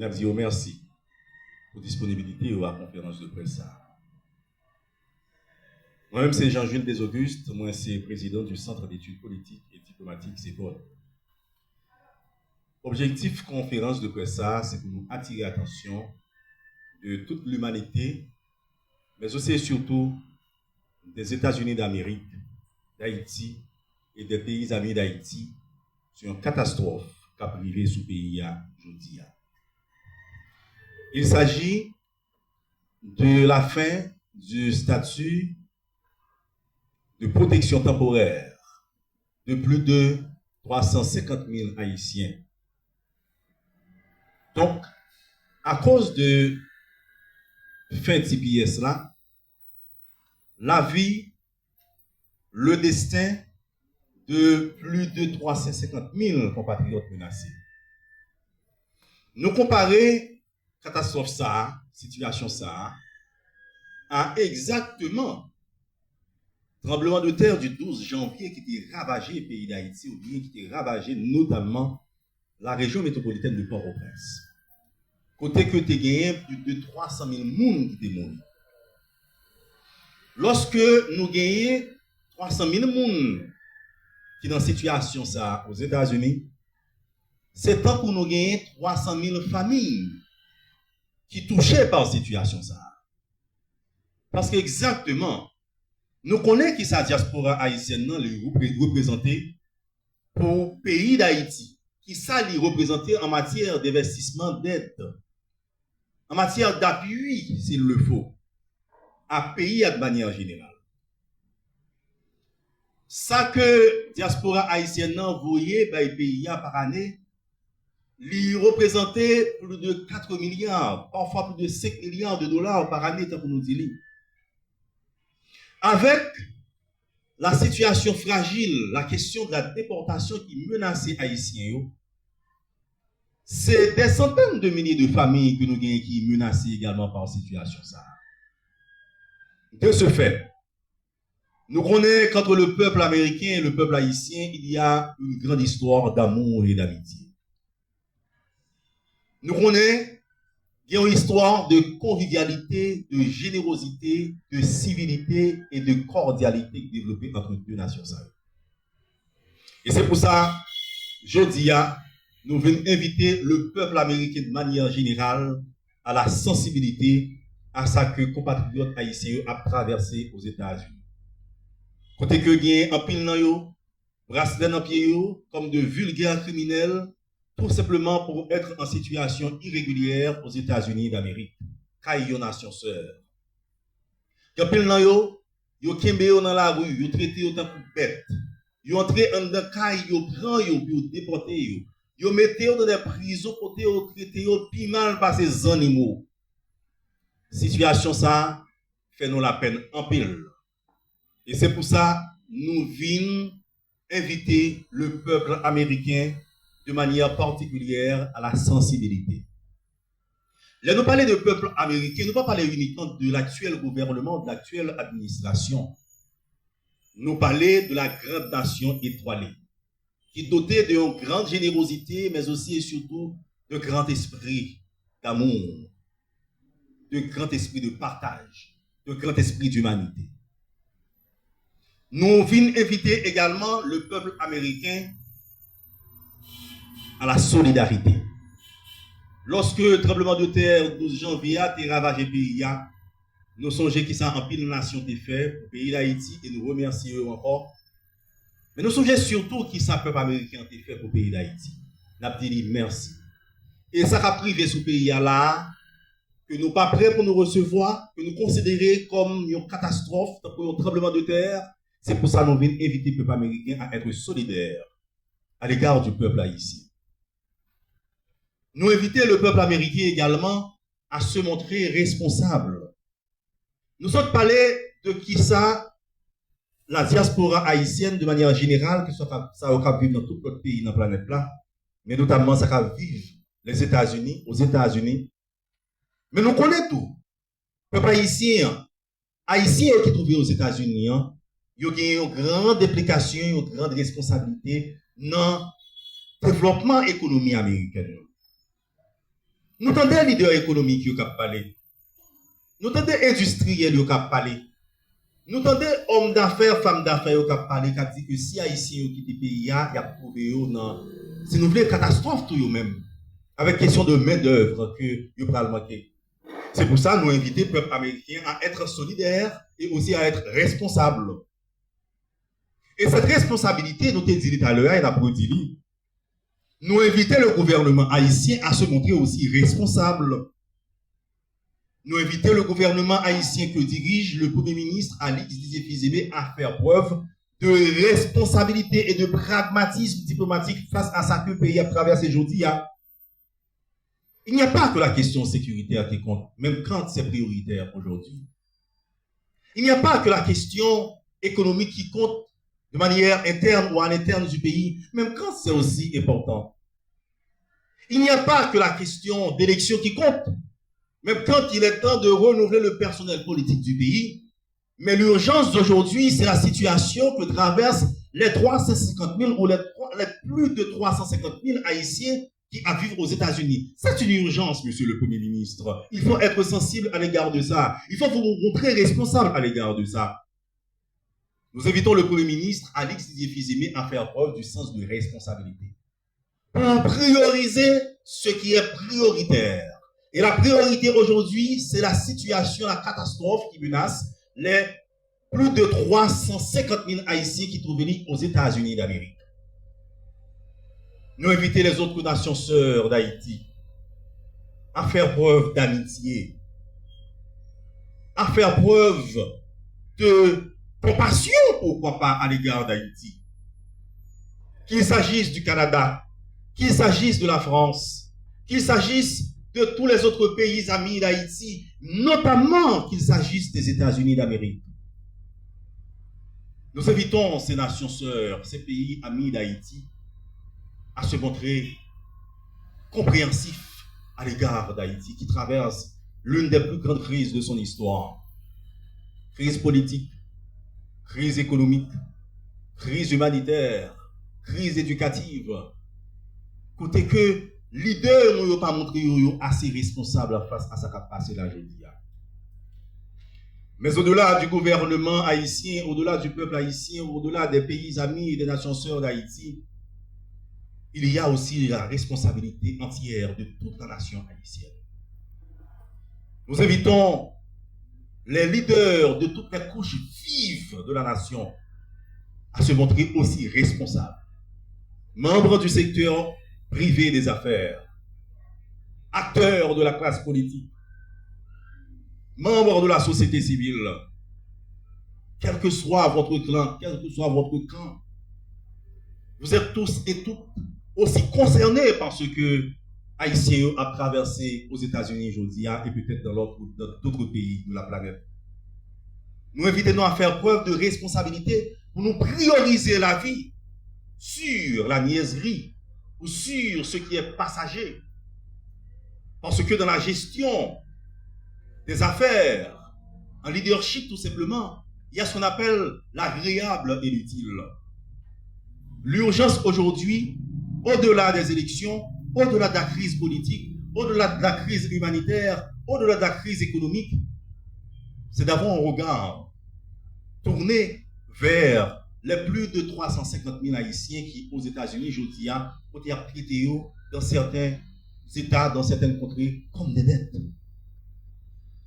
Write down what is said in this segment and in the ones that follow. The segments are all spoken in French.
Et nous disons merci pour la disponibilité à la conférence de presse. Moi-même, c'est Jean-Jules Desauguste, moi, c'est président du Centre d'études politiques et diplomatiques CEPOL. Objectif conférence de presse, c'est pour nous attirer l'attention de toute l'humanité, mais aussi et surtout des États-Unis d'Amérique, d'Haïti et des pays amis d'Haïti sur une catastrophe qui a privé sous pays aujourd'hui. Il s'agit de la fin du statut de protection temporaire de plus de 350 000 Haïtiens. Donc, à cause de fin de TPS là, la vie, le destin de plus de 350 000 compatriotes menacés. Nous comparer catastrophe ça, situation ça, à exactement tremblement de terre du 12 janvier qui était ravagé le pays d'Haïti, ou bien qui était ravagé notamment la région métropolitaine de Port-au-Prince. Côté que tu as gagné plus de 300 000 personnes qui étaient morts. Lorsque nous gagnons 300 000 personnes qui sont dans cette situation ça aux États-Unis, c'est temps pour nous gagner 300 000 familles qui touchées par cette situation ça. Parce qu'exactement, nous connaissons qui sa diaspora haïtienne le représenter pour le pays d'Haïti, qui ça lui représenter en matière d'investissement d'aide, en matière d'appui, s'il le faut, à pays de manière générale. Ça que diaspora haïtienne voyait par pays par année, lui représentait plus de 4 milliards, parfois plus de 5 milliards de dollars par année, tant qu'on nous dit. Avec la situation fragile, la question de la déportation qui menaçait les Haïtiens, c'est des centaines de milliers de familles que nous avons qui menacent également par cette situation. De ce fait, nous connaissons qu'entre le peuple américain et le peuple haïtien, il y a une grande histoire d'amour et d'amitié. Nous connaissons qu'il y a une histoire de convivialité, de générosité, de civilité et de cordialité développée entre deux nations. Et c'est pour ça, je dis, nous venons inviter le peuple américain de manière générale à la sensibilité à ça que compatriotes haïtiens a traversé aux États-Unis. Côté que gagne en pile dans yo, bracelet dans pied yo, comme de vulgaires criminels, tout simplement pour être en situation irrégulière aux États-Unis d'Amérique, caillou nation sœur. En pile dans yo kembe yo dans la rue, yo traité yo tant que bête. Yo entré en dedans caille, yo prend yo puis yo déporté yo. Yo mettez yo dans des prisons côté yo traité yo pi mal par ces animaux. Situation ça fait nous la peine en pile. Et c'est pour ça nous venons inviter le peuple américain de manière particulière à la sensibilité. Là, nous parlons de peuple américain, nous ne parlons pas uniquement de l'actuel gouvernement, de l'actuelle administration. Nous parlons de la grande nation étoilée, qui est dotée d'une grande générosité, mais aussi et surtout de grand esprit d'amour, de grand esprit de partage, de grand esprit d'humanité. Nous venons inviter également le peuple américain à la solidarité. Lorsque le tremblement de terre 12 janvier a ravagé le pays, nous songeons qui ça en pile nation t'est fait pour le pays d'Haïti et nous remercions encore. Mais nous songeons surtout qui ça peuple américain t'est fait pour le pays d'Haïti. Nous avons dit merci. Et ça a privé ce pays là que nous pas prêts pour nous recevoir, que nous considérer comme une catastrophe, pour un tremblement de terre. C'est pour ça que nous venons inviter le peuple américain à être solidaire à l'égard du peuple haïtien. Nous invitons le peuple américain également à se montrer responsable. Nous sommes parlé de qui ça, la diaspora haïtienne de manière générale, que ça va vivre dans tout notre pays, dans la planète là, mais notamment ça va vivre les États-Unis, aux États-Unis. Mais nous connaissons tout. Le peuple haïtien qui trouve aux États-Unis, il y a une grande implication, une grande responsabilité dans le développement économique américain. Nous entendons les leaders économiques qui ont parlé. Nous entendons les industriels qui ont parlé. Nous entendons les hommes d'affaires, femmes d'affaires qui ont parlé, qui ont dit que si Haïtiens qui quittent le pays, il y a trouvé dans. C'est une vraie catastrophe tout eux-mêmes. Avec question de main-d'œuvre que vous pouvez manquer. C'est pour ça que nous invitons le peuple américain à être solidaire et aussi à être responsable. Et cette responsabilité, nous t'ai dit tout à l'heure, et nous dit, nous invitons le gouvernement haïtien à se montrer aussi responsable. Nous invitons le gouvernement haïtien que dirige le Premier ministre Alix Didier-Fils-Aimé à faire preuve de responsabilité et de pragmatisme diplomatique face à ce que le pays a traversé aujourd'hui. Il n'y a pas que la question sécuritaire qui compte, même quand c'est prioritaire aujourd'hui. Il n'y a pas que la question économique qui compte de manière interne ou à l'interne du pays, même quand c'est aussi important. Il n'y a pas que la question d'élection qui compte, même quand il est temps de renouveler le personnel politique du pays. Mais l'urgence d'aujourd'hui, c'est la situation que traversent les 350 000 ou les plus de 350 000 Haïtiens qui à vivre aux États-Unis. C'est une urgence, monsieur le Premier ministre. Il faut être sensible à l'égard de ça. Il faut vous montrer responsable à l'égard de ça. Nous invitons le Premier ministre, Alix Didier-Fils-Aimé, à faire preuve du sens de responsabilité. Pour prioriser ce qui est prioritaire. Et la priorité aujourd'hui, c'est la situation, la catastrophe qui menace les plus de 350 000 Haïtiens qui trouvent aux États-Unis d'Amérique. Nous invitons les autres nations sœurs d'Haïti à faire preuve d'amitié, à faire preuve de compassion, pourquoi pas, à l'égard d'Haïti. Qu'il s'agisse du Canada, qu'il s'agisse de la France, qu'il s'agisse de tous les autres pays amis d'Haïti, notamment qu'il s'agisse des États-Unis d'Amérique. Nous invitons ces nations sœurs, ces pays amis d'Haïti, à se montrer compréhensifs à l'égard d'Haïti, qui traverse l'une des plus grandes crises de son histoire. Crise politique, crise économique, crise humanitaire, crise éducative. Côté que leader n'ont pas montré assez responsable face à ce qui a passé là aujourd'hui. Mais au-delà du gouvernement haïtien, au-delà du peuple haïtien, au-delà des pays amis et des nations sœurs d'Haïti, il y a aussi la responsabilité entière de toute la nation haïtienne. Nous invitons les leaders de toutes les couches vives de la nation à se montrer aussi responsables. Membres du secteur privé des affaires, acteurs de la classe politique, membres de la société civile, quel que soit votre clan, quel que soit votre camp, vous êtes tous et toutes aussi concernés par ce que Haïtiens a traversé aux États-Unis aujourd'hui et peut-être dans d'autres pays de la planète. Nous invitons à faire preuve de responsabilité pour nous prioriser la vie sur la niaiserie ou sur ce qui est passager. Parce que dans la gestion des affaires, en leadership tout simplement, il y a ce qu'on appelle l'agréable et l'utile. L'urgence aujourd'hui, au-delà des élections, au-delà de la crise politique, au-delà de la crise humanitaire, au-delà de la crise économique, c'est d'avoir un regard tourné vers les plus de 350 000 Haïtiens qui, aux États-Unis, aujourd'hui, ont été prêtés dans certains États, dans certaines contrées, comme des dettes.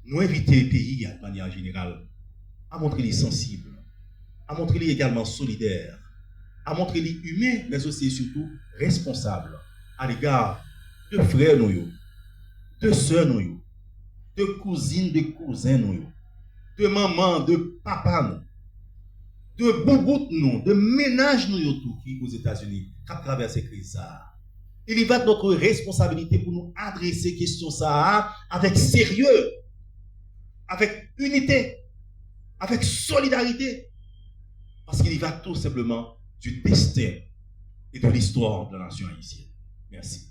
Nous invitons les pays, de manière générale, à montrer les sensibles, à montrer les également solidaires, à montrer les humains, mais aussi et surtout responsables à l'égard de frères nous, de sœurs nous, de cousines, de cousins nous, de maman, de papa nous, de bouboute nous, de ménage nous tout qui aux États-Unis, qui travers ces crises. Il y va de notre responsabilité pour nous adresser question ça avec sérieux, avec unité, avec solidarité, parce qu'il y va tout simplement du destin et de l'histoire de la nation haïtienne. Merci.